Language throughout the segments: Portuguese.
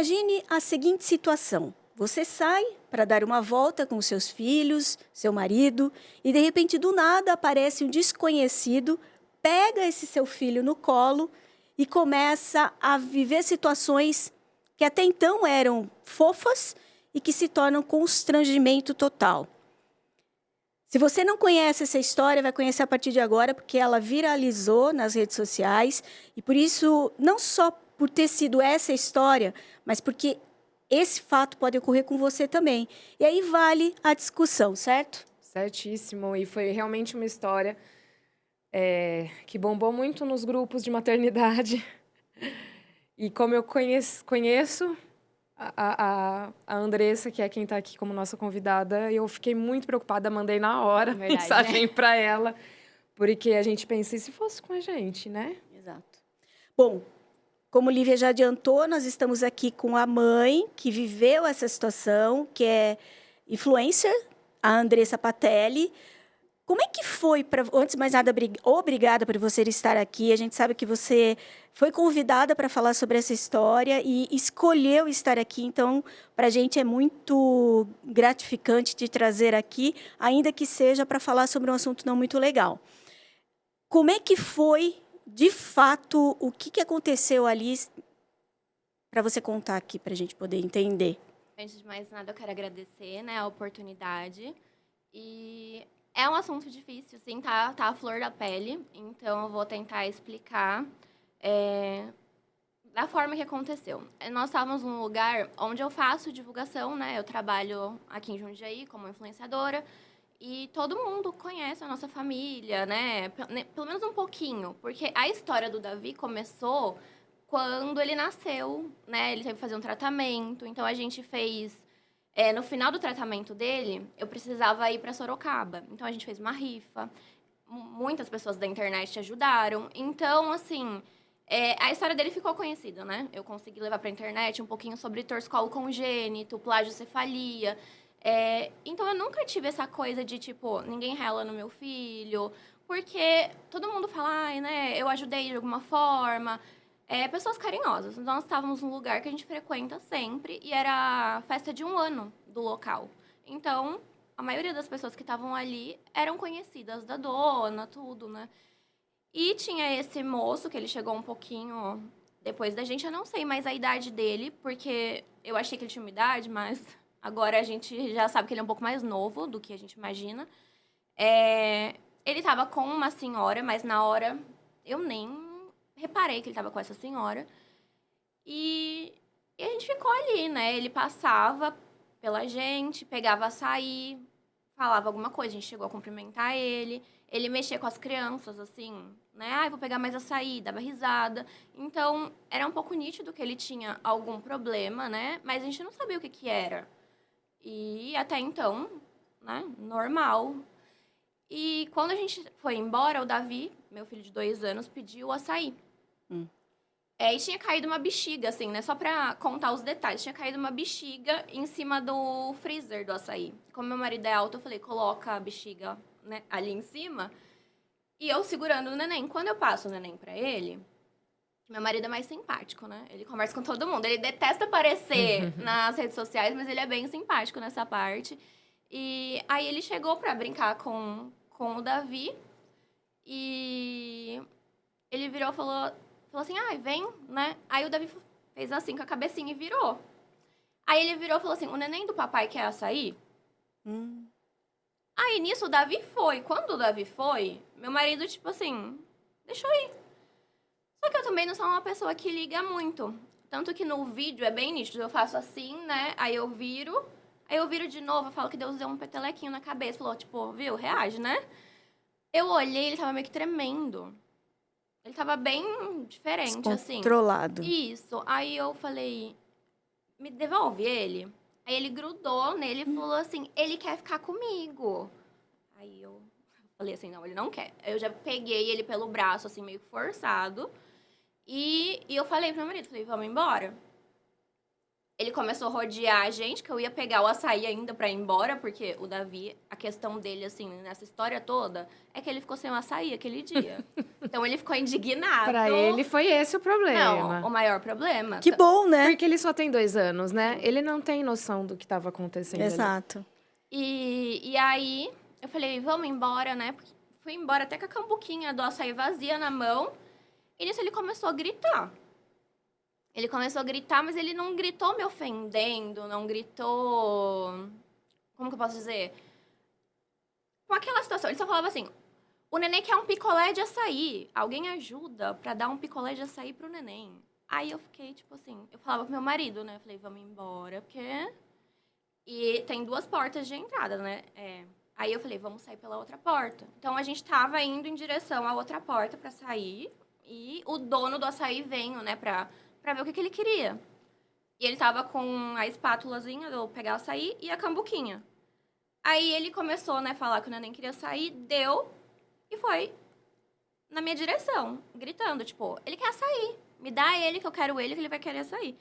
Imagine a seguinte situação. Você sai para dar uma volta com seus filhos, seu marido, e de repente, do nada, aparece um desconhecido, pega esse seu filho no colo e começa a viver situações que até então eram fofas e que se tornam constrangimento total. Se você não conhece essa história, vai conhecer a partir de agora, porque ela viralizou nas redes sociais, e por isso, não só por ter sido essa história, mas porque esse fato pode ocorrer com você também. E aí vale a discussão, certo? Certíssimo. E foi realmente uma história que bombou muito nos grupos de maternidade. E como eu conheço a Andressa, que é quem está aqui como nossa convidada, eu fiquei muito preocupada, mandei na hora mensagem para ela, porque a gente pensa, e se fosse com a gente, né? Exato. Bom, como Lívia já adiantou, nós estamos aqui com a mãe que viveu essa situação, que é influencer, a Andressa Patelli. Como é que foi, antes de mais nada, obrigada por você estar aqui. A gente sabe que você foi convidada para falar sobre essa história e escolheu estar aqui. Então, para a gente é muito gratificante te trazer aqui, ainda que seja para falar sobre um assunto não muito legal. Como é que foi, de fato, o que aconteceu ali, para você contar aqui, para a gente poder entender? Antes de mais nada, eu quero agradecer, né, a oportunidade. E é um assunto difícil, assim, tá à flor da pele. Então, eu vou tentar explicar da forma que aconteceu. Nós estávamos num lugar onde eu faço divulgação, né? Eu trabalho aqui em Jundiaí como influenciadora. E todo mundo conhece a nossa família, né? Pelo menos um pouquinho. Porque a história do Davi começou quando ele nasceu, né? Ele teve que fazer um tratamento. Então, a gente fez... no final do tratamento dele, eu precisava ir para Sorocaba. Então, a gente fez uma rifa. Muitas pessoas da internet ajudaram. Então, assim... a história dele ficou conhecida, né? Eu consegui levar pra internet um pouquinho sobre torcicolo congênito, plagiocefalia. Então, eu nunca tive essa coisa de, tipo, ninguém rela no meu filho. Porque todo mundo fala, ai, né? Eu ajudei de alguma forma. Pessoas carinhosas. Nós estávamos num lugar que a gente frequenta sempre. E era a festa de 1 ano do local. Então, a maioria das pessoas que estavam ali eram conhecidas da dona, tudo, né? E tinha esse moço, que ele chegou um pouquinho depois da gente. Eu não sei mais a idade dele, porque eu achei que ele tinha uma idade, mas agora a gente já sabe que ele é um pouco mais novo do que a gente imagina. Ele tava com uma senhora, mas na hora eu nem reparei que ele tava com essa senhora. E a gente ficou ali, né? Ele passava pela gente, pegava açaí, falava alguma coisa, a gente chegou a cumprimentar ele. Ele mexia com as crianças, assim, né? Ai, vou pegar mais açaí, dava risada. Então, era um pouco nítido que ele tinha algum problema, né? Mas a gente não sabia o que era. E até então, né? Normal. E quando a gente foi embora, o Davi, meu filho de 2 anos, pediu açaí. E tinha caído uma bexiga, assim, né? Só pra contar os detalhes. Tinha caído uma bexiga em cima do freezer do açaí. Como meu marido é alto, eu falei, coloca a bexiga, né, ali em cima. E eu segurando o neném. Quando eu passo o neném pra ele, meu marido é mais simpático, né? Ele conversa com todo mundo. Ele detesta aparecer nas redes sociais, mas ele é bem simpático nessa parte. E aí ele chegou pra brincar com o Davi. E ele virou e falou assim, ai, vem, né? Aí o Davi fez assim com a cabecinha e virou. Aí ele virou e falou assim, o neném do papai quer açaí? Aí nisso o Davi foi. Quando o Davi foi, meu marido, tipo assim, deixou ir. Só que eu também não sou uma pessoa que liga muito. Tanto que no vídeo é bem nítido. Eu faço assim, né? Aí eu viro de novo, eu falo que Deus deu um petelequinho na cabeça. Falou, tipo, viu? Reage, né? Eu olhei, ele tava meio que tremendo. Ele tava bem diferente, assim. Descontrolado. Isso. Aí eu falei, me devolve ele. Aí ele grudou nele e falou assim, ele quer ficar comigo. Aí eu falei assim, não, ele não quer. Eu já peguei ele pelo braço, assim, meio forçado. E eu falei pro meu marido, falei, vamos embora? Ele começou a rodear a gente, que eu ia pegar o açaí ainda pra ir embora, porque o Davi, a questão dele, assim, nessa história toda, é que ele ficou sem o açaí aquele dia. Então, ele ficou indignado. Pra ele foi esse o problema. Não, o maior problema. Que bom, né? Porque ele só tem 2 anos, né? Ele não tem noção do que estava acontecendo ali. Exato. E aí, eu falei, vamos embora, né? Fui embora até com a cambuquinha do açaí vazia na mão. E nisso ele começou a gritar. Ele começou a gritar, mas ele não gritou me ofendendo, não gritou... Como que eu posso dizer? Com aquela situação, ele só falava assim, o neném quer um picolé de açaí. Alguém ajuda pra dar um picolé de açaí pro neném. Aí eu fiquei, tipo assim... Eu falava pro meu marido, né? Eu falei, vamos embora, porque... E tem 2 portas de entrada, né? Aí eu falei, vamos sair pela outra porta. Então, a gente tava indo em direção à outra porta pra sair. E o dono do açaí veio, né, pra ver o que ele queria. E ele tava com a espátulazinha do pegar açaí e a cambuquinha. Aí ele começou, né, a falar que o neném queria sair, deu e foi na minha direção, gritando, tipo, ele quer açaí, me dá ele que eu quero ele, que ele vai querer açaí.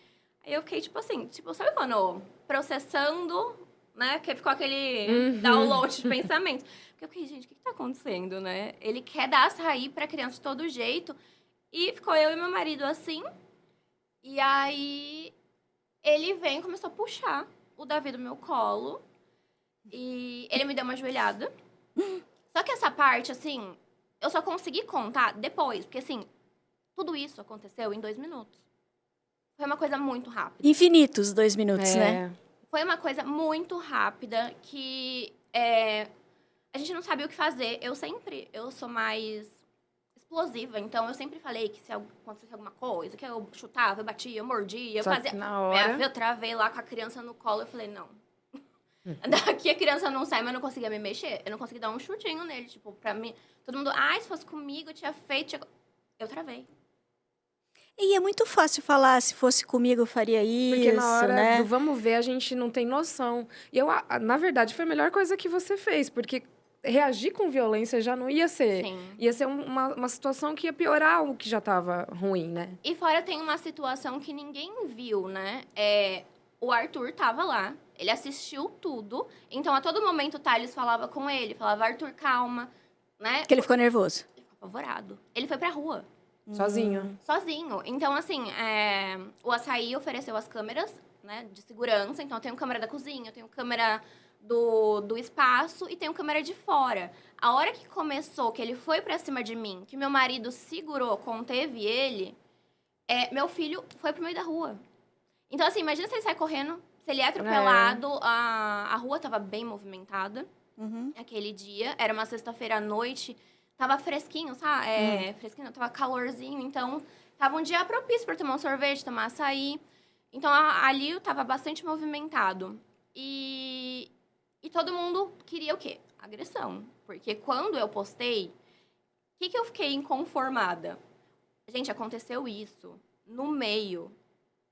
Aí eu fiquei, tipo assim, sabe quando processando, né, que ficou aquele download de pensamento. Porque eu fiquei, gente, o que tá acontecendo, né? Ele quer dar açaí pra criança de todo jeito. E ficou eu e meu marido assim. E aí, ele veio e começou a puxar o Davi do meu colo. E ele me deu uma joelhada. Só que essa parte, assim, eu só consegui contar depois. Porque, assim, tudo isso aconteceu em 2 minutos. Foi uma coisa muito rápida. Infinitos 2 minutos, né? Foi uma coisa muito rápida que a gente não sabia o que fazer. Eu sou mais... explosiva, então eu sempre falei que se acontecesse alguma coisa, que eu chutava, eu batia, eu mordia, eu Só fazia... que na hora... Eu travei lá com a criança no colo, eu falei, não. Daqui a criança não sai, mas eu não conseguia me mexer. Eu não conseguia dar um chutinho nele, tipo, pra mim... Todo mundo, se fosse comigo, eu tinha feito... Eu travei. E é muito fácil falar, se fosse comigo eu faria isso, Porque na hora né? do vamos ver, a gente não tem noção. E eu, na verdade, foi a melhor coisa que você fez, porque reagir com violência já não ia ser... Sim. Ia ser uma situação que ia piorar o que já estava ruim, né? E fora tem uma situação que ninguém viu, né? O Arthur tava lá, ele assistiu tudo. Então, a todo momento, o Thales falava com ele, falava, Arthur, calma, né? Porque ele ficou nervoso. Ele ficou apavorado. Ele foi pra rua. Sozinho. Sozinho. Então, assim, o Açaí ofereceu as câmeras, né, de segurança. Então, eu tenho câmera da cozinha, eu tenho câmera do espaço e tenho câmera de fora. A hora que começou, que ele foi pra cima de mim, que meu marido segurou, conteve ele, meu filho foi pro meio da rua. Então, assim, imagina se ele sai correndo, se ele é atropelado. A rua tava bem movimentada aquele dia. Era uma sexta-feira à noite. Tava fresquinho, sabe? Fresquinho, tava calorzinho. Então, tava um dia propício para tomar um sorvete, tomar açaí. Então, ali tava bastante movimentado. E todo mundo queria o quê? Agressão. Porque quando eu postei, o que eu fiquei inconformada? Gente, aconteceu isso no meio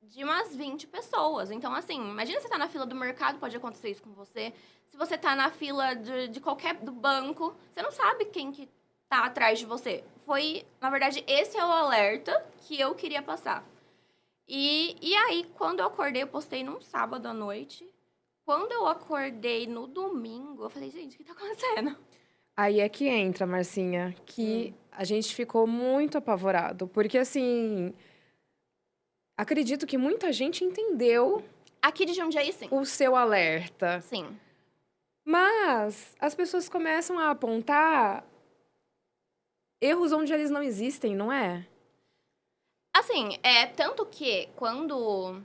de umas 20 pessoas. Então, assim, imagina você tá na fila do mercado, pode acontecer isso com você. Se você tá na fila do banco, você não sabe quem que tá atrás de você. Na verdade, esse é o alerta que eu queria passar. E aí, quando eu acordei, eu postei num sábado à noite. Quando eu acordei no domingo, eu falei, gente, o que tá acontecendo? Aí é que entra, Marcinha, que a gente ficou muito apavorado. Porque, assim, acredito que muita gente entendeu... Aqui de Jundiaí, sim. O seu alerta. Sim. Mas as pessoas começam a apontar erros onde eles não existem, não é? Assim, tanto que quando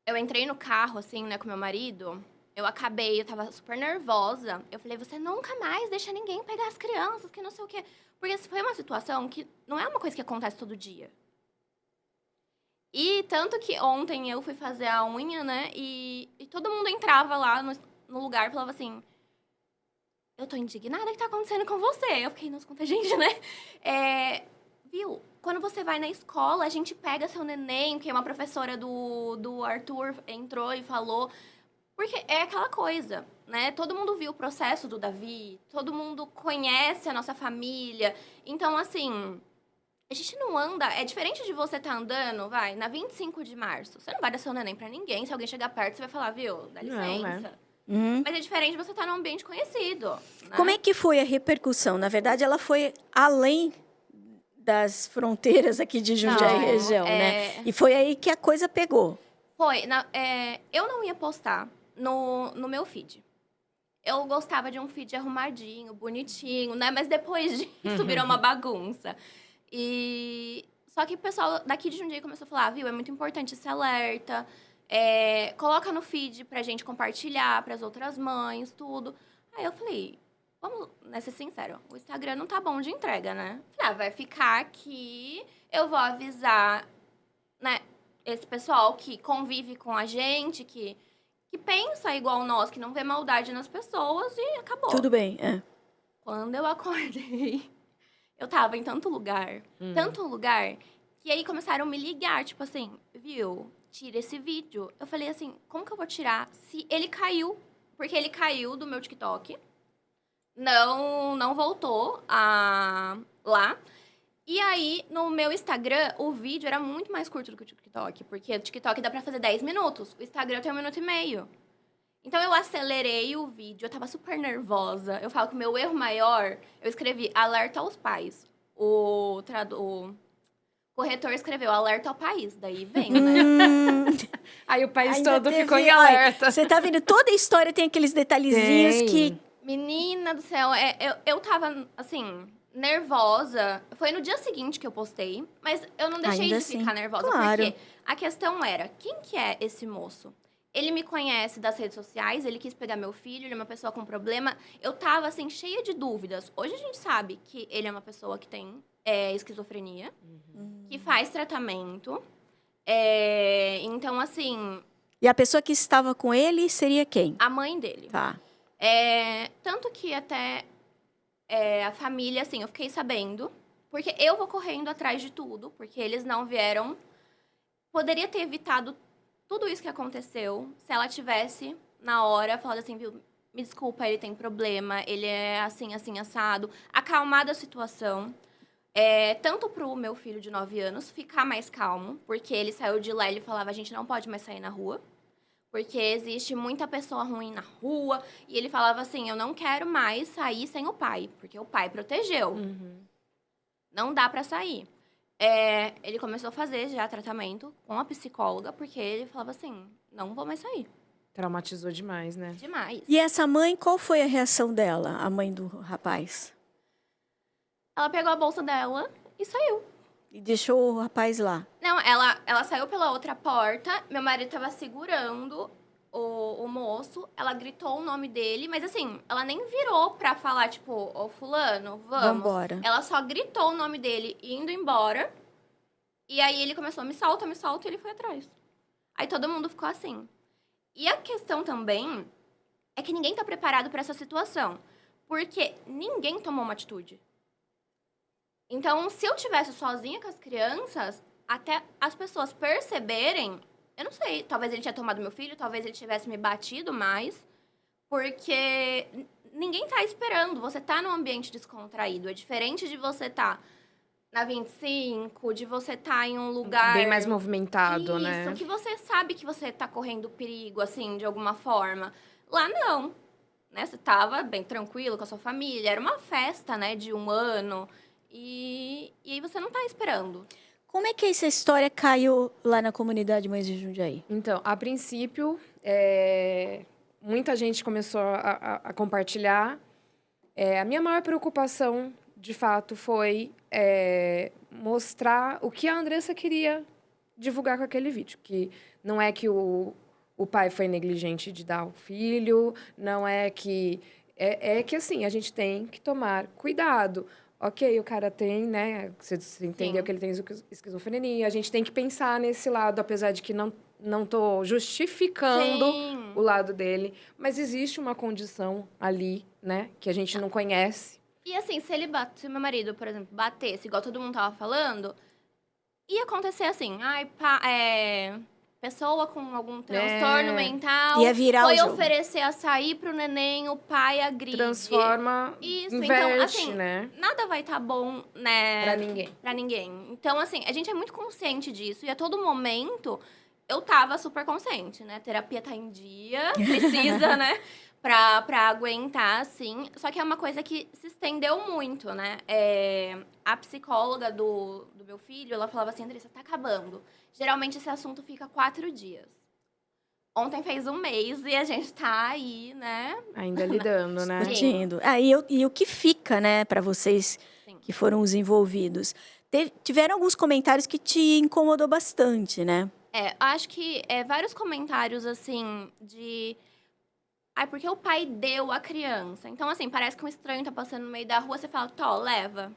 eu entrei no carro, assim, né, com meu marido, eu tava super nervosa. Eu falei, você nunca mais deixa ninguém pegar as crianças, que não sei o quê. Porque foi uma situação que não é uma coisa que acontece todo dia. E tanto que ontem eu fui fazer a unha, né, e todo mundo entrava lá no lugar e falava assim, eu tô indignada, o que tá acontecendo com você? Eu fiquei, nossa, quanta gente, né? Viu? Quando você vai na escola, a gente pega seu neném, que uma professora do Arthur entrou e falou. Porque é aquela coisa, né? Todo mundo viu o processo do Davi, todo mundo conhece a nossa família. Então, assim, A gente não anda... É diferente de você estar andando, vai, na 25 de março. Você não vai dar seu neném pra ninguém. Se alguém chegar perto, você vai falar, viu, dá licença. Mas é diferente de você estar num ambiente conhecido, né? Como é que foi a repercussão? Na verdade, ela foi além das fronteiras aqui de Jundiaí região, né? E foi aí que a coisa pegou. Foi. Eu não ia postar no meu feed. Eu gostava de um feed arrumadinho, bonitinho, né? Mas depois disso virou uma bagunça. Só que o pessoal daqui de Jundiaí começou a falar, viu, é muito importante esse alerta. Coloca no feed pra gente compartilhar pras outras mães, tudo. Aí eu falei, vamos ser sincero, o Instagram não tá bom de entrega, né? Falei, vai ficar aqui, eu vou avisar, né, esse pessoal que convive com a gente, que pensa igual nós, que não vê maldade nas pessoas e acabou. Tudo bem, Quando eu acordei, eu tava em tanto lugar, que aí começaram a me ligar, tipo assim, viu, tira esse vídeo. Eu falei assim, como que eu vou tirar se ele caiu? Porque ele caiu do meu TikTok, não voltou lá. E aí, no meu Instagram, o vídeo era muito mais curto do que o TikTok. Porque o TikTok dá pra fazer 10 minutos. O Instagram tem 1 minuto e meio. Então, eu acelerei o vídeo. Eu tava super nervosa. Eu falo que o meu erro maior... Eu escrevi alerta aos pais. O corretor escreveu alerta ao país. Daí vem, né? Aí o país Ainda todo teve- ficou em alerta. Você tá vendo? Toda a história tem aqueles detalhezinhos Tem. que... Menina do céu, eu tava, assim, nervosa. Foi no dia seguinte que eu postei, mas eu não deixei Ainda de assim, ficar nervosa, claro. porque a questão era, quem que é esse moço? Ele me conhece das redes sociais, ele quis pegar meu filho, ele é uma pessoa com problema. Eu tava, assim, cheia de dúvidas. Hoje a gente sabe que ele é uma pessoa que tem esquizofrenia, que faz tratamento. Então, assim, E a pessoa que estava com ele seria quem? a mãe dele. Tá. Tanto que até a família, assim, eu fiquei sabendo. Porque eu vou correndo atrás de tudo, porque eles não vieram. Poderia ter evitado tudo isso que aconteceu se ela tivesse, na hora, falado assim, viu, me desculpa, ele tem problema, ele é assim, assim, assado. Acalmado a situação. Tanto pro meu filho de 9 anos ficar mais calmo, porque ele saiu de lá e ele falava, a gente não pode mais sair na rua. Porque existe muita pessoa ruim na rua. E ele falava assim, eu não quero mais sair sem o pai. Porque o pai protegeu. Não dá pra sair. Ele começou a fazer já tratamento com a psicóloga. Porque ele falava assim, não vou mais sair. Traumatizou demais, né? Demais. E essa mãe, qual foi a reação dela, a mãe do rapaz? Ela pegou a bolsa dela e saiu. E deixou o rapaz lá? Não, ela saiu pela outra porta. Meu marido tava segurando o moço. Ela gritou o nome dele. Mas assim, ela nem virou pra falar, tipo, ô fulano, vamos. Vambora. Ela só gritou o nome dele indo embora. E aí ele começou, me salta, e ele foi atrás. Aí todo mundo ficou assim. E a questão também é que ninguém tá preparado pra essa situação. Porque ninguém tomou uma atitude. Então, se eu tivesse sozinha com as crianças, até as pessoas perceberem, eu não sei, talvez ele tinha tomado meu filho, talvez ele tivesse me batido mais, porque ninguém tá esperando, você tá num ambiente descontraído, é diferente de você tá na 25, de você tá em um lugar... Bem mais movimentado, né? Isso, que você sabe que você tá correndo perigo, assim, de alguma forma. Lá não, né? Você tava bem tranquilo com a sua família, era uma festa, né, de 1 ano... E aí você não tá esperando. Como é que essa história caiu lá na comunidade Mães de Jundiaí? Então, a princípio, muita gente começou a compartilhar. A minha maior preocupação, de fato, foi mostrar o que a Andressa queria divulgar com aquele vídeo. Que não é que o pai foi negligente de dar o filho, não é que... É que, assim, a gente tem que tomar cuidado. Ok, o cara tem, né? Você entendeu que ele tem esquizofrenia. A gente tem que pensar nesse lado, apesar de que não tô justificando o lado dele. Mas existe uma condição ali, né? Que a gente não conhece. E assim, se meu marido, por exemplo, batesse, igual todo mundo tava falando, ia acontecer assim. pessoa com algum transtorno mental Ia virar foi o jogo. oferecer açaí pro neném, o pai agride. Transforma, Isso, inverte, então, assim, né? nada vai estar bom, né? Pra ninguém. Pra ninguém. Então, assim, a gente é muito consciente disso. E a todo momento, eu tava super consciente, né? Terapia tá em dia, precisa, né? Pra aguentar, assim. Só que é uma coisa que se estendeu muito, né? A psicóloga do meu filho, ela falava assim, Andressa, tá acabando. Geralmente, esse assunto fica 4 dias. Ontem fez 1 mês e a gente tá aí, né? Ainda lidando, né? Discutindo. E o que fica, né, para vocês Sim. que foram os envolvidos? Tiveram alguns comentários que te incomodou bastante, né? Acho que vários comentários, assim, de... Ai, porque o pai deu a criança. Então, assim, parece que um estranho tá passando no meio da rua, você fala, Tó, leva.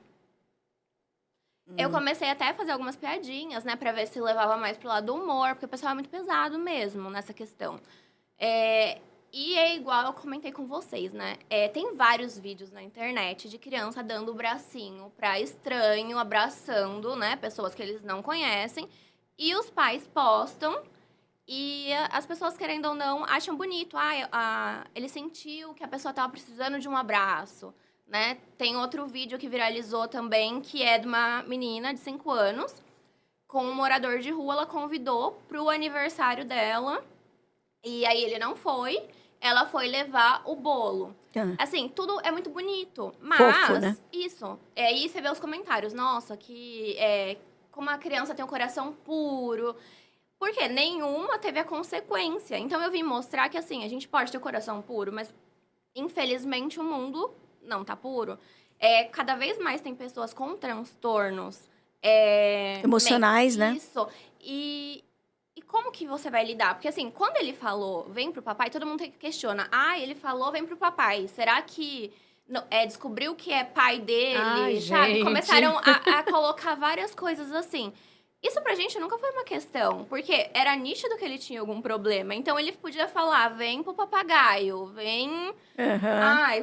Eu comecei até a fazer algumas piadinhas, né? Pra ver se levava mais pro lado do humor, porque o pessoal é muito pesado mesmo nessa questão. E é igual eu comentei com vocês, né? Tem vários vídeos na internet de criança dando o bracinho pra estranho, abraçando, né? Pessoas que eles não conhecem. E os pais postam e as pessoas, querendo ou não, acham bonito. Ele sentiu que a pessoa tava precisando de um abraço, né? Tem outro vídeo que viralizou também, que é de uma menina de 5 anos, com um morador de rua. Ela convidou pro aniversário dela, e aí ele não foi. Ela foi levar o bolo. Assim, tudo é muito bonito. Mas, Fofo, né? isso. Aí você vê os comentários. Nossa, como a criança tem um coração puro. Porque nenhuma teve a consequência. Então, eu vim mostrar que, assim, a gente pode ter o coração puro, mas, infelizmente, o mundo não tá puro. Cada vez mais tem pessoas com transtornos. Emocionais, né? Isso. E como que você vai lidar? Porque, assim, quando ele falou, vem pro papai, todo mundo questiona. Ele falou, vem pro papai. Será que descobriu que é pai dele, Ai, sabe? gente. Começaram a colocar várias coisas assim. Isso pra gente nunca foi uma questão, porque era nítido que ele tinha algum problema. Então, ele podia falar, vem pro papagaio, vem...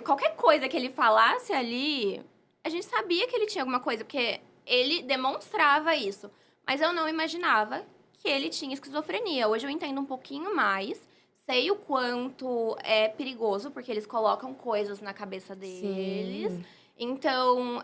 qualquer coisa que ele falasse ali, a gente sabia que ele tinha alguma coisa, porque ele demonstrava isso. Mas eu não imaginava que ele tinha esquizofrenia. Hoje eu entendo um pouquinho mais, sei o quanto é perigoso, porque eles colocam coisas na cabeça deles. Sim. Então,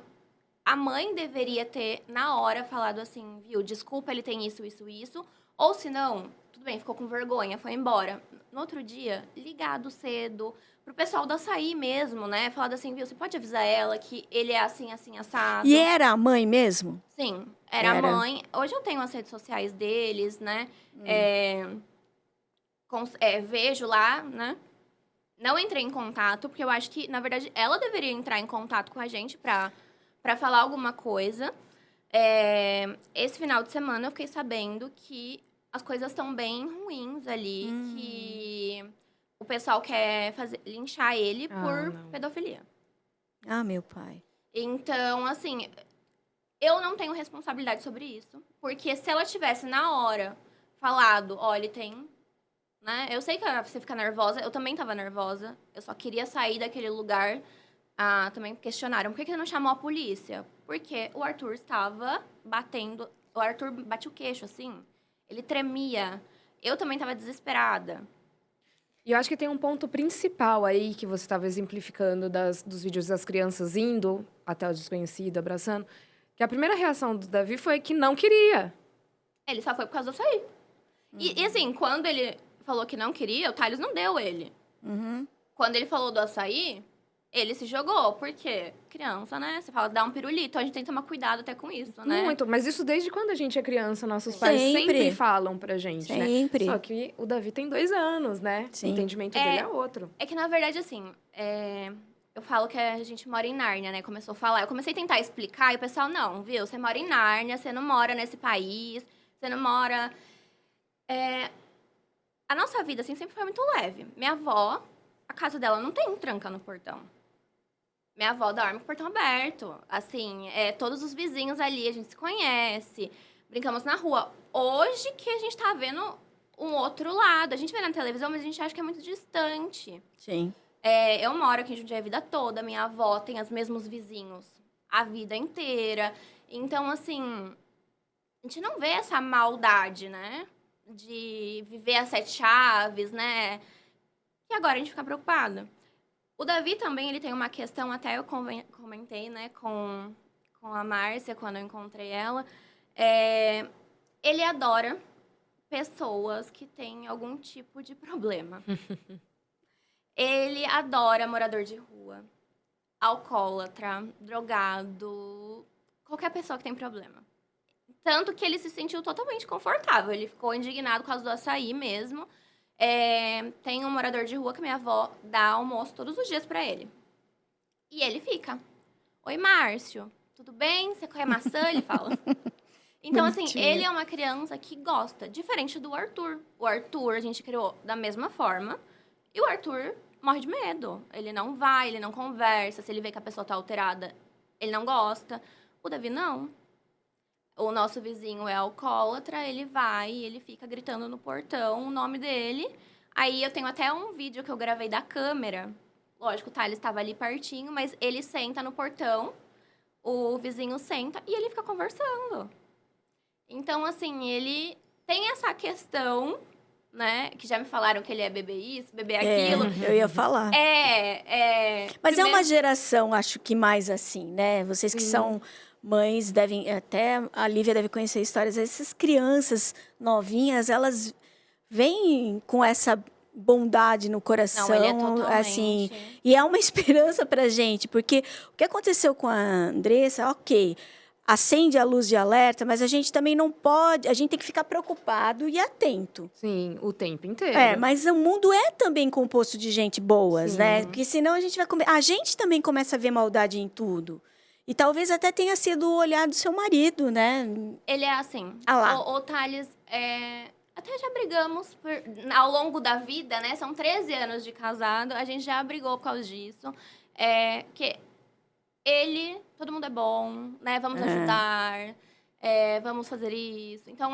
a mãe deveria ter, na hora, falado assim, viu, desculpa, ele tem isso, isso, isso. Ou se não, tudo bem, ficou com vergonha, foi embora. No outro dia, ligado cedo, pro pessoal do açaí mesmo, né? Falado assim, viu, você pode avisar ela que ele é assim, assim, assado. E era a mãe mesmo? Sim, era a mãe. Hoje eu tenho as redes sociais deles, né? Vejo lá, né? Não entrei em contato, porque eu acho que, na verdade, ela deveria entrar em contato com a gente pra falar alguma coisa. Esse final de semana eu fiquei sabendo que as coisas estão bem ruins ali, que o pessoal quer linchar ele por pedofilia. Meu pai. Então, assim, eu não tenho responsabilidade sobre isso. Porque se ela tivesse, na hora, falado, ó, ele tem... Né? Eu sei que você fica nervosa, eu também tava nervosa. Eu só queria sair daquele lugar. Também questionaram, por que ele não chamou a polícia? Porque o Arthur estava batendo... O Arthur bate o queixo, assim. Ele tremia. Eu também tava desesperada. E eu acho que tem um ponto principal aí que você estava exemplificando dos vídeos das crianças indo até o desconhecido, abraçando. Que a primeira reação do Davi foi que não queria. Ele só foi por causa do açaí. E assim, quando ele falou que não queria, o Thales não deu ele. Quando ele falou do açaí, ele se jogou. Por quê? Criança, né? Você fala, dá um pirulito. A gente tem que tomar cuidado até com isso, né? Muito. Mas isso desde quando a gente é criança, nossos pais sempre falam pra gente, Sempre. né? Só que o Davi tem 2 anos, né? Sim. O entendimento dele é outro. É que, na verdade, assim... Eu falo que a gente mora em Nárnia, né? Começou a falar. Eu comecei a tentar explicar e o pessoal, não, viu? Você mora em Nárnia, você não mora nesse país, você não mora... A nossa vida, assim, sempre foi muito leve. Minha avó, a casa dela não tem tranca no portão. Minha avó dorme com o portão aberto. Assim, todos os vizinhos ali, a gente se conhece. Brincamos na rua. Hoje que a gente tá vendo um outro lado. A gente vê na televisão, mas a gente acha que é muito distante. Sim. Eu moro aqui em Jundiaí a vida toda. Minha avó tem os mesmos vizinhos a vida inteira. Então, assim, a gente não vê essa maldade, né? A de viver as 7 chaves, né? E agora a gente fica preocupada. O Davi também, ele tem uma questão, até eu comentei, né, com a Márcia, quando eu encontrei ela. Ele adora pessoas que têm algum tipo de problema. Ele adora morador de rua, alcoólatra, drogado, qualquer pessoa que tem problema. Tanto que ele se sentiu totalmente confortável. Ele ficou indignado por causa do açaí mesmo. Tem um morador de rua que minha avó dá almoço todos os dias pra ele. E ele fica. Oi, Márcio. Tudo bem? Você quer maçã? Ele fala. Então, assim, ele é uma criança que gosta. Diferente do Arthur. O Arthur a gente criou da mesma forma. E o Arthur morre de medo. Ele não vai, ele não conversa. Se ele vê que a pessoa tá alterada, ele não gosta. O Davi, não. O nosso vizinho é alcoólatra, ele vai e ele fica gritando no portão o nome dele. Aí eu tenho até um vídeo que eu gravei da câmera. Lógico, o Thales estava ali pertinho, mas ele senta no portão, o vizinho senta e ele fica conversando. Então, assim, ele tem essa questão, né? Que já me falaram que ele é bebê isso, bebê aquilo. Eu ia falar. Mas primeiro... é uma geração, acho que mais assim, né? Vocês que são mães devem, até a Lívia deve conhecer histórias. Essas crianças novinhas, elas vêm com essa bondade no coração, não, ele é totalmente... assim, e é uma esperança pra gente, porque o que aconteceu com a Andressa, ok, acende a luz de alerta, mas a gente também não pode, a gente tem que ficar preocupado e atento. Sim, o tempo inteiro. Mas o mundo é também composto de gente boas, Sim. né? Porque senão a gente vai a gente também começa a ver maldade em tudo. E talvez até tenha sido o olhar do seu marido, né? Ele é assim. Ah lá. O Thales, até já brigamos ao longo da vida, né? São 13 anos de casado, a gente já brigou por causa disso. Que todo mundo é bom, né? Vamos ajudar, vamos fazer isso. Então,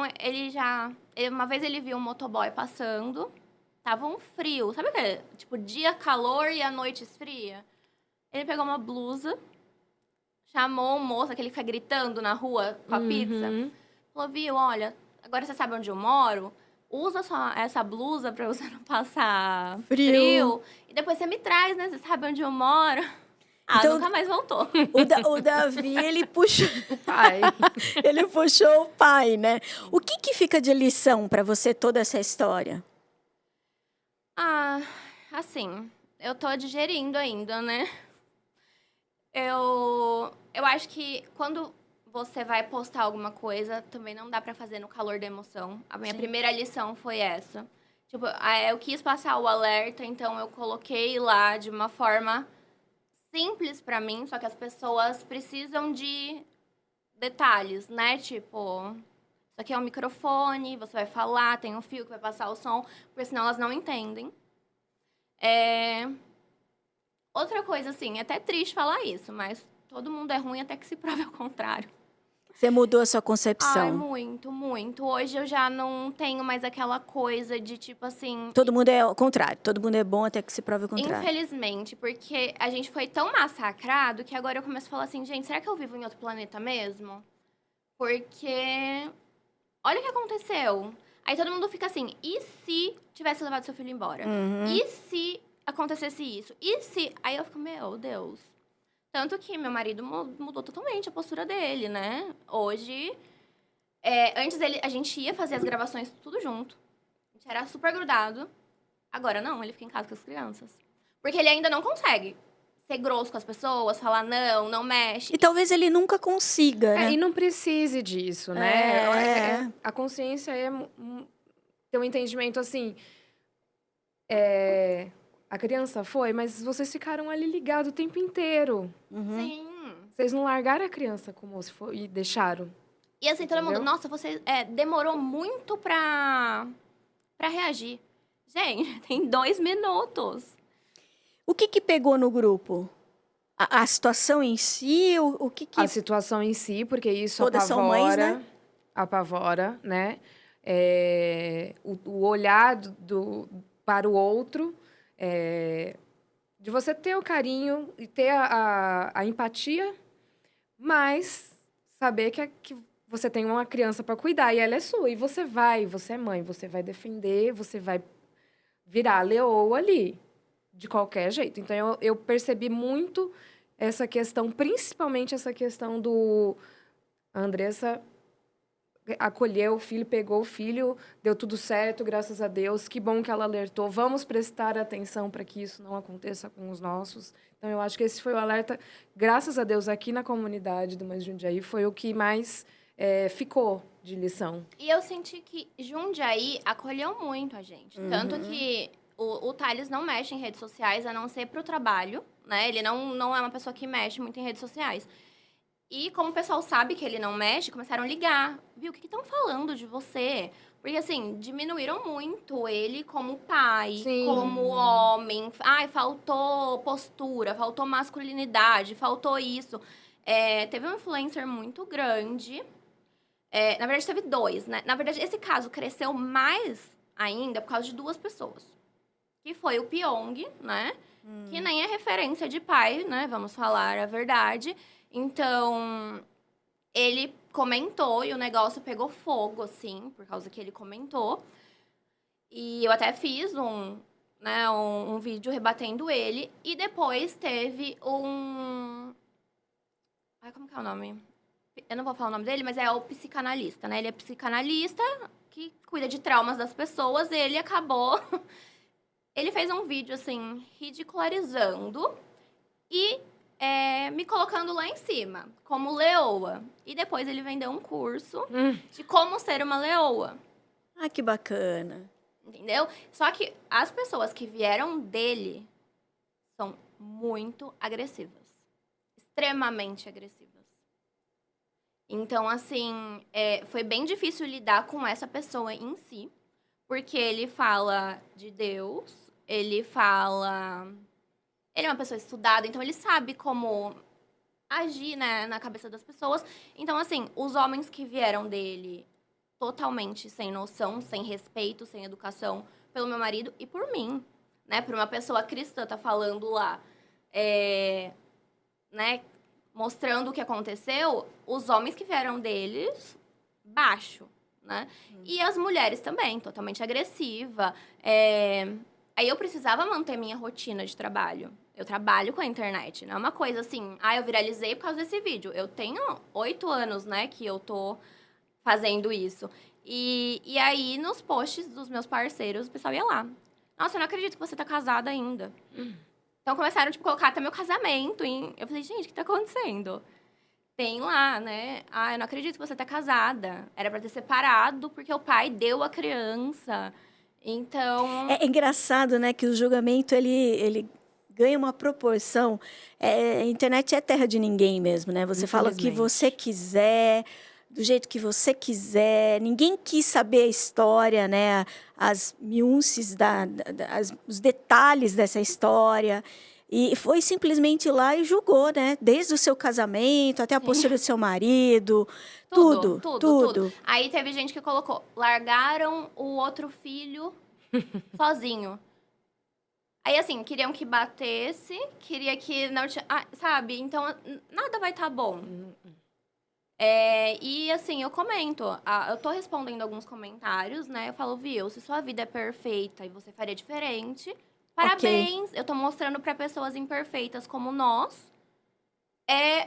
uma vez ele viu um motoboy passando, tava um frio. Sabe aquele, tipo, dia calor e a noite esfria? Ele pegou uma blusa, chamou um moço, aquele que fica gritando na rua com a pizza. Falou, viu, olha, agora você sabe onde eu moro? Usa essa blusa pra você não passar frio. E depois você me traz, né? Você sabe onde eu moro. Então, nunca mais voltou. O Davi, ele puxou... O pai. Ele puxou o pai, né? O que fica de lição pra você toda essa história? Assim, eu tô digerindo ainda, né? Eu acho que quando você vai postar alguma coisa, também não dá pra fazer no calor da emoção. A minha primeira lição foi essa. Tipo, eu quis passar o alerta, então eu coloquei lá de uma forma simples pra mim, só que as pessoas precisam de detalhes, né? Tipo, isso aqui é um microfone, você vai falar, tem um fio que vai passar o som, porque senão elas não entendem. Outra coisa, assim, é até triste falar isso, mas todo mundo é ruim até que se prove ao contrário. Você mudou a sua concepção? Ai, muito, muito. Hoje eu já não tenho mais aquela coisa de, tipo assim... Todo mundo é o contrário. Todo mundo é bom até que se prove o contrário. Infelizmente, porque a gente foi tão massacrado que agora eu começo a falar assim, gente, será que eu vivo em outro planeta mesmo? Porque... olha o que aconteceu. Aí todo mundo fica assim, e se tivesse levado seu filho embora? E se acontecesse isso? E se... Aí eu fico, meu Deus... Tanto que meu marido mudou totalmente a postura dele, né? Hoje, antes a gente ia fazer as gravações tudo junto. A gente era super grudado. Agora não, ele fica em casa com as crianças. Porque ele ainda não consegue ser grosso com as pessoas, falar não mexe. E talvez ele nunca consiga, né? E não precise disso, né? A consciência ter um entendimento assim... A criança foi, mas vocês ficaram ali ligados o tempo inteiro. Sim. Vocês não largaram a criança como se for e deixaram. E assim, todo mundo, nossa, você demorou muito pra reagir. Gente, tem 2 minutos. O que pegou no grupo? A situação em si? O que... A situação em si, porque isso Todas são mães, né? Apavora, né? O olhar para o outro... de você ter o carinho e ter a empatia, mas saber que você tem uma criança para cuidar e ela é sua. E você é mãe, você vai defender, você vai virar a leoa ali, de qualquer jeito. Então, eu percebi muito essa questão, principalmente essa questão A Andressa acolheu o filho, pegou o filho, deu tudo certo, graças a Deus. Que bom que ela alertou. Vamos prestar atenção para que isso não aconteça com os nossos. Então, eu acho que esse foi o alerta, graças a Deus, aqui na comunidade do Mães de Jundiaí, foi o que mais ficou de lição. E eu senti que Jundiaí acolheu muito a gente. Tanto que o Thales não mexe em redes sociais, a não ser para o trabalho, né? Ele não é uma pessoa que mexe muito em redes sociais. E como o pessoal sabe que ele não mexe, começaram a ligar. Viu, o que estão falando de você? Porque, assim, diminuíram muito ele como pai, Sim. como homem. Ai, faltou postura, faltou masculinidade, faltou isso. Teve um influencer muito grande. Na verdade, teve 2, né? Na verdade, esse caso cresceu mais ainda por causa de 2 pessoas. Que foi o Pyong, né? Que nem é referência de pai, né? Vamos falar a verdade. Então, ele comentou e o negócio pegou fogo, assim, por causa que ele comentou. E eu até fiz um vídeo rebatendo ele. E depois teve Ai, como que é o nome? Eu não vou falar o nome dele, mas é o psicanalista, né? Ele é psicanalista que cuida de traumas das pessoas. E ele acabou... Ele fez um vídeo, assim, ridicularizando e me colocando lá em cima, como leoa. E depois ele vendeu um curso de como ser uma leoa. Ah, que bacana. Entendeu? Só que as pessoas que vieram dele são muito agressivas. Extremamente agressivas. Então, assim, foi bem difícil lidar com essa pessoa em si. Porque ele fala de Deus, ele é uma pessoa estudada, então ele sabe como agir, né, na cabeça das pessoas. Então, assim, os homens que vieram dele totalmente sem noção, sem respeito, sem educação, pelo meu marido e por mim, né? Por uma pessoa cristã tá falando lá, né, mostrando o que aconteceu, os homens que vieram deles, baixo. Né? E as mulheres também, totalmente agressiva. Aí eu precisava manter minha rotina de trabalho. Eu trabalho com a internet, não é uma coisa assim... eu viralizei por causa desse vídeo. Eu tenho 8 anos, né, que eu tô fazendo isso. E aí, nos posts dos meus parceiros, o pessoal ia lá. Nossa, eu não acredito que você tá casada ainda. Então, começaram, tipo, colocar até meu casamento. Eu falei, gente, o que tá acontecendo? Tem lá, né? Eu não acredito que você tá casada. Era pra ter separado, porque o pai deu a criança. Então... É engraçado, né, que o julgamento, ele ganha uma proporção. A internet é terra de ninguém mesmo, né? Você fala o que você quiser, do jeito que você quiser. Ninguém quis saber a história, né? As nuances, os detalhes dessa história. E foi simplesmente lá e julgou, né? Desde o seu casamento até a postura do seu marido. Tudo. Aí teve gente que colocou, largaram o outro filho sozinho. Aí, assim, queriam que batesse, queria que não tinha... sabe? Então, nada vai estar bom. E, assim, eu comento. Eu tô respondendo alguns comentários, né? Eu falo, viu, se sua vida é perfeita e você faria diferente... Parabéns! Okay. Eu tô mostrando para pessoas imperfeitas como nós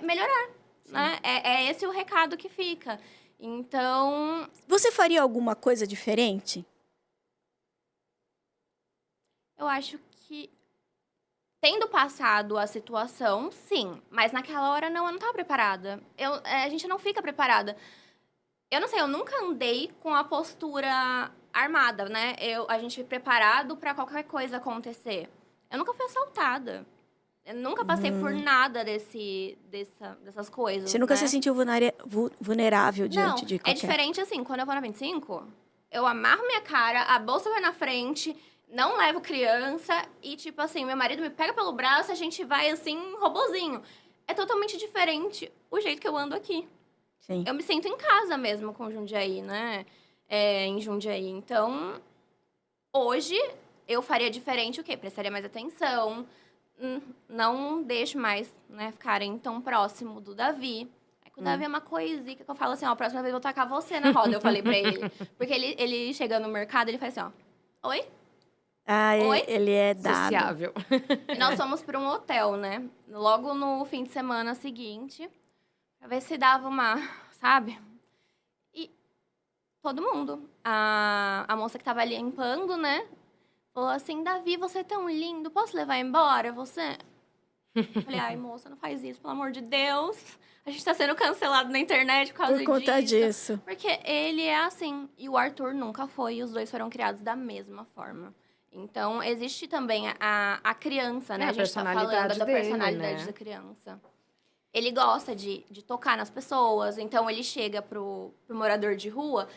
melhorar, né? É esse o recado que fica. Então... Você faria alguma coisa diferente? Eu acho que, tendo passado a situação, sim. Mas naquela hora, não, eu não tava preparada. A gente não fica preparada. Eu não sei, eu nunca andei com a postura... armada, né? A gente preparado para qualquer coisa acontecer. Eu nunca fui assaltada. Eu nunca passei por nada dessas coisas. Você nunca se sentiu vulnerável diante de qualquer... É diferente assim, quando eu vou na 25, eu amarro minha cara, a bolsa vai na frente, não levo criança e, tipo assim, meu marido me pega pelo braço, a gente vai assim, robozinho. É totalmente diferente o jeito que eu ando aqui. Sim. Eu me sinto em casa mesmo com Jundiaí, né? Em Jundiaí. Então, hoje, eu faria diferente o quê? Prestaria mais atenção, não deixo mais, né, ficarem tão próximo do Davi. O Davi é uma coisica que eu falo assim, ó, a próxima vez eu vou tacar você na roda, eu falei pra ele. Porque ele chega no mercado, ele faz assim, ó, oi? Ah, Oi? ele é dado. Sociável. E nós fomos pra um hotel, né? Logo no fim de semana seguinte, pra ver se dava uma, sabe? E todo mundo, a moça que tava ali limpando, né? Falou assim, Davi, você é tão lindo, posso levar embora você? Eu falei, ai, moça, não faz isso, pelo amor de Deus. A gente tá sendo cancelado na internet por causa Por conta disso. Porque ele é assim. E o Arthur nunca foi. E os dois foram criados da mesma forma. Então, existe também a criança, né? É, a a gente tá falando personalidade da dele, personalidade né? da criança. Ele gosta de tocar nas pessoas. Então, ele chega pro morador de rua,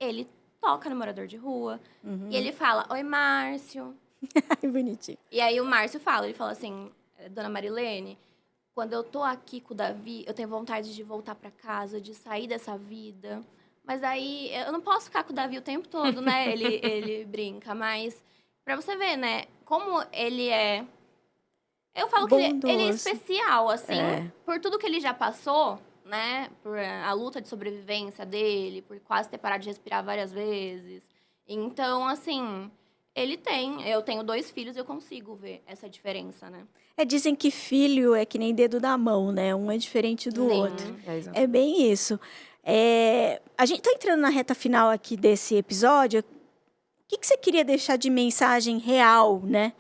ele toca no morador de rua. E ele fala, oi, Márcio. Ai, bonitinho. E aí, o Márcio fala, ele fala assim, Dona Marilene, quando eu tô aqui com o Davi, eu tenho vontade de voltar pra casa, de sair dessa vida. Mas aí, eu não posso ficar com o Davi o tempo todo, né? Ele brinca, mas pra você ver, né? Como ele é... Eu falo que ele é Bondoso. especial, assim, É. por tudo que ele já passou, né? Por a luta de sobrevivência dele, por quase ter parado de respirar várias vezes. Então, assim, eu tenho 2 filhos e eu consigo ver essa diferença, né? Dizem que filho é que nem dedo da mão, né? Um é diferente do Sim. outro. exato. É bem isso. A gente tá entrando na reta final aqui desse episódio. O que você queria deixar de mensagem real, né?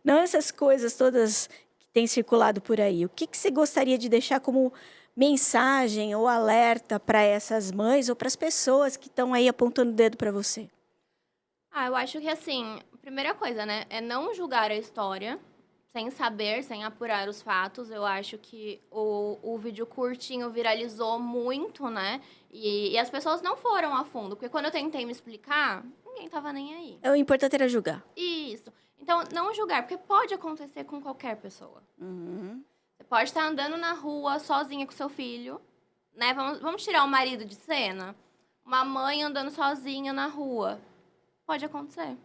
Não essas coisas todas que têm circulado por aí. O que você gostaria de deixar como mensagem ou alerta para essas mães ou para as pessoas que estão aí apontando o dedo para você? Eu acho que, assim, a primeira coisa, né, é não julgar a história sem saber, sem apurar os fatos. Eu acho que o vídeo curtinho viralizou muito, né? E as pessoas não foram a fundo, porque quando eu tentei me explicar, ninguém tava nem aí. O importante era julgar. Isso. Então, não julgar, porque pode acontecer com qualquer pessoa. Você pode estar andando na rua sozinha com seu filho, né? Vamos tirar o marido de cena? Uma mãe andando sozinha na rua. Pode acontecer.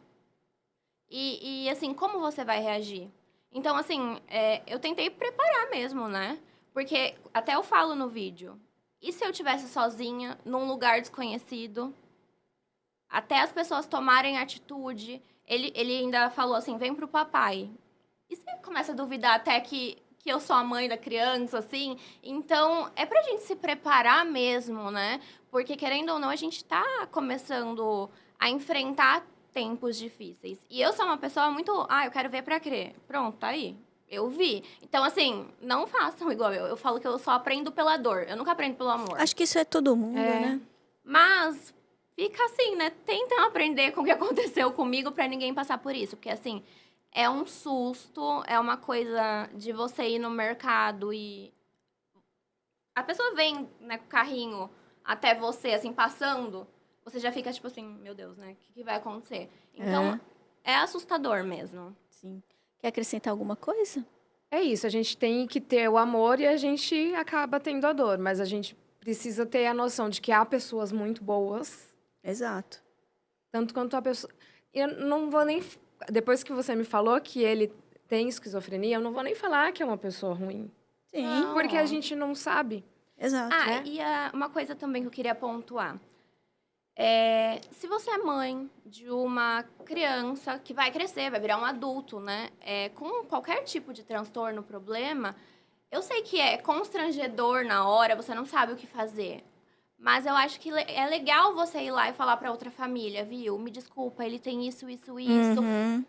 E assim, como você vai reagir? Então, assim, eu tentei preparar mesmo, né? Porque até eu falo no vídeo. E se eu estivesse sozinha, num lugar desconhecido? Até as pessoas tomarem atitude. Ele ainda falou assim, vem pro papai. E você começa a duvidar até que eu sou a mãe da criança, assim? Então, é pra gente se preparar mesmo, né? Porque, querendo ou não, a gente tá começando a enfrentar tempos difíceis. E eu sou uma pessoa muito... eu quero ver pra crer. Pronto, tá aí. Eu vi. Então, assim, não façam igual eu. Eu falo que eu só aprendo pela dor. Eu nunca aprendo pelo amor. Acho que isso é todo mundo, né? Mas fica assim, né? Tentem aprender com o que aconteceu comigo pra ninguém passar por isso. Porque, assim, é um susto, é uma coisa de você ir no mercado e... A pessoa vem, né, com o carrinho até você, assim, passando... Você já fica, tipo assim, meu Deus, né? O que vai acontecer? Então, é assustador mesmo. Sim. Quer acrescentar alguma coisa? É isso, a gente tem que ter o amor e a gente acaba tendo a dor. Mas a gente precisa ter a noção de que há pessoas muito boas. Exato. Tanto quanto a pessoa... Eu não vou nem... Depois que você me falou que ele tem esquizofrenia, eu não vou nem falar que é uma pessoa ruim. Sim. Não. Porque a gente não sabe. Exato. né? E uma coisa também que eu queria pontuar. Se você é mãe de uma criança que vai crescer, vai virar um adulto, né? Com qualquer tipo de transtorno, problema, eu sei que é constrangedor na hora, você não sabe o que fazer. Mas eu acho que é legal você ir lá e falar pra outra família, viu? Me desculpa, ele tem isso, isso, isso. Uhum.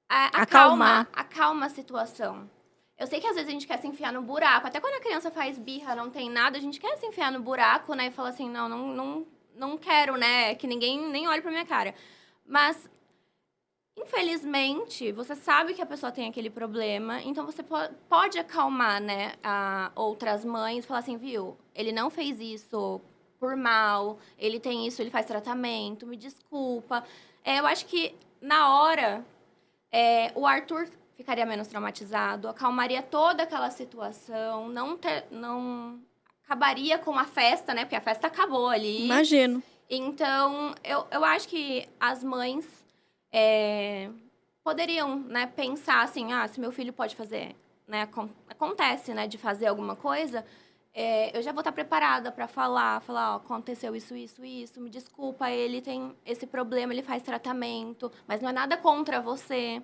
Acalma a situação. Eu sei que às vezes a gente quer se enfiar no buraco. Até quando a criança faz birra, não tem nada, a gente quer se enfiar no buraco, né? E fala assim, não quero, né? Que ninguém nem olhe pra minha cara. Mas, infelizmente, você sabe que a pessoa tem aquele problema. Então, você pode acalmar, né? Outras mães. Falar assim, viu? Ele não fez isso por mal. Ele tem isso, ele faz tratamento. Me desculpa. Eu acho que, na hora, o Arthur ficaria menos traumatizado. Acalmaria toda aquela situação. Não acabaria com a festa, né? Porque a festa acabou ali. Imagino. Então, eu acho que as mães poderiam, né, pensar assim, se meu filho pode fazer, né? Acontece, né, de fazer alguma coisa, eu já vou estar preparada para falar, ó, aconteceu isso, me desculpa, ele tem esse problema, ele faz tratamento, mas não é nada contra você,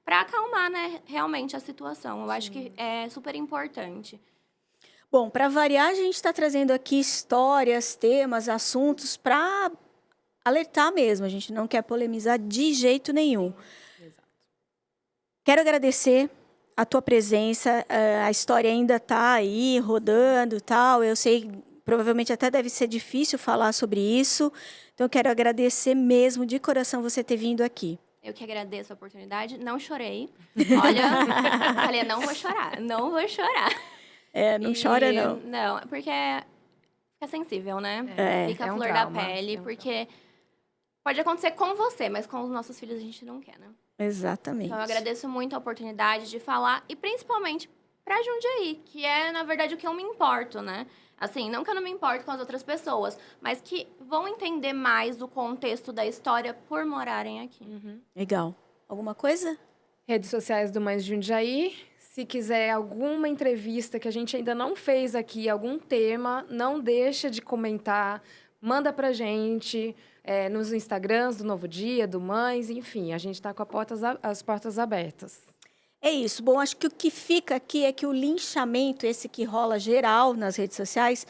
para acalmar, né, realmente a situação. Eu acho que é super importante. Bom, para variar, a gente está trazendo aqui histórias, temas, assuntos para alertar mesmo. A gente não quer polemizar de jeito nenhum. Exato. Quero agradecer a tua presença. A história ainda está aí, rodando e tal. Eu sei, provavelmente até deve ser difícil falar sobre isso. Então, eu quero agradecer mesmo, de coração, você ter vindo aqui. Eu que agradeço a oportunidade. Não chorei. Olha, falei, não vou chorar, não vou chorar. Não chora, não. Não, porque fica sensível, né? Fica a um flor trauma, da pele, um porque pode acontecer com você, mas com os nossos filhos a gente não quer, né? Exatamente. Então, eu agradeço muito a oportunidade de falar, e principalmente pra Jundiaí, que é, na verdade, o que eu me importo, né? Assim, não que eu não me importo com as outras pessoas, mas que vão entender mais o contexto da história por morarem aqui. Legal. Alguma coisa? Redes sociais do Mães de Jundiaí. Se quiser alguma entrevista que a gente ainda não fez aqui, algum tema, não deixa de comentar, manda pra gente nos Instagrams do Novo Dia, do Mães, enfim, a gente está com as portas abertas. É isso. Bom, acho que o que fica aqui é que o linchamento, esse que rola geral nas redes sociais,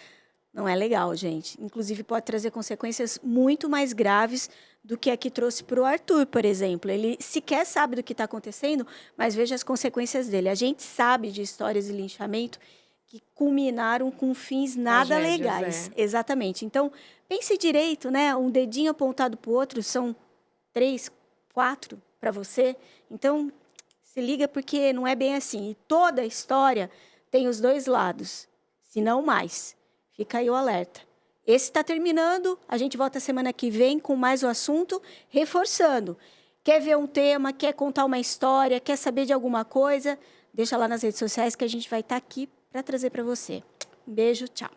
não é legal, gente. Inclusive, pode trazer consequências muito mais graves do que a que trouxe para o Arthur, por exemplo. Ele sequer sabe do que está acontecendo, mas veja as consequências dele. A gente sabe de histórias de linchamento que culminaram com fins nada Tragédias, legais. Exatamente. Então, pense direito, né? Um dedinho apontado para o outro são 3, 4 para você. Então, se liga porque não é bem assim. E toda a história tem os dois lados, se não mais. Fica aí o alerta. Esse está terminando, a gente volta semana que vem com mais um assunto, reforçando. Quer ver um tema, quer contar uma história, quer saber de alguma coisa? Deixa lá nas redes sociais que a gente vai estar aqui para trazer para você. Um beijo, tchau.